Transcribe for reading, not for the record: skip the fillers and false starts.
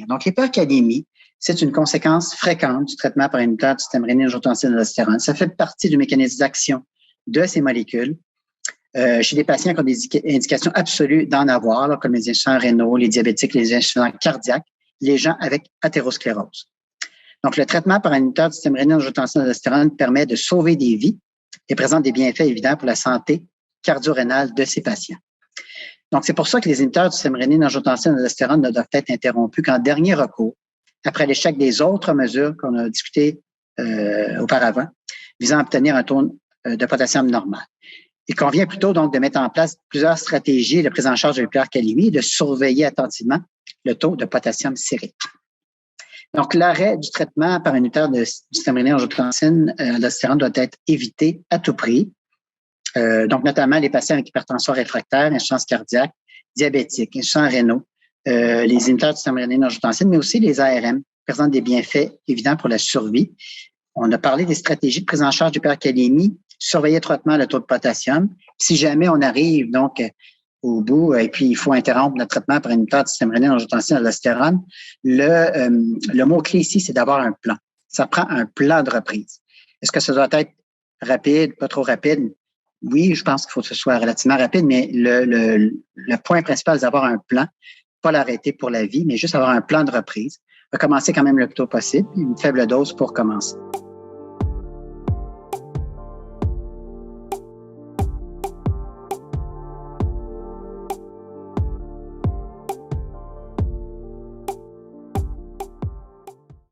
Donc, l'hypercalémie, c'est une conséquence fréquente du traitement par inhibiteur du système rénine-angiotensin-aldostérone. Ça fait partie du mécanisme d'action de ces molécules. Chez des patients qui ont des indications absolues d'en avoir, là, comme les insuffisants rénaux, les diabétiques, les insuffisants cardiaques, les gens avec athérosclérose. Donc, le traitement par inhibiteur du système rénine-angiotensin-aldostérone permet de sauver des vies et présente des bienfaits évidents pour la santé cardio-rénale de ces patients. Donc, c'est pour ça que les inhibiteurs du système rénine-angiotensin-aldostérone ne doivent être interrompus qu'en dernier recours, après l'échec des autres mesures qu'on a discutées auparavant, visant à obtenir un taux de potassium normal. Il convient plutôt donc de mettre en place plusieurs stratégies de prise en charge de l'hypercalémie et de surveiller attentivement le taux de potassium sérique. Donc, l'arrêt du traitement par inhibiteur du système rénine-angiotensin-aldostérone doit être évité à tout prix. Donc, notamment les patients avec hypertension réfractaire, insuffisance cardiaque, diabétique, insuffisants rénaux, les inhibiteurs du système rénine-angiotensin, mais aussi les ARM présentent des bienfaits évidents pour la survie. On a parlé des stratégies de prise en charge d'hypercalémie, surveiller étroitement le taux de potassium. Si jamais on arrive donc au bout et puis il faut interrompre notre traitement par inhibiteur du système rénine-angiotensin-aldostérone, le mot-clé ici, c'est d'avoir un plan. Ça prend un plan de reprise. Est-ce que ça doit être rapide, pas trop rapide? Oui, je pense qu'il faut que ce soit relativement rapide, mais le point principal, c'est d'avoir un plan, pas l'arrêter pour la vie, mais juste avoir un plan de reprise. Recommencer quand même le plus tôt possible, une faible dose pour commencer.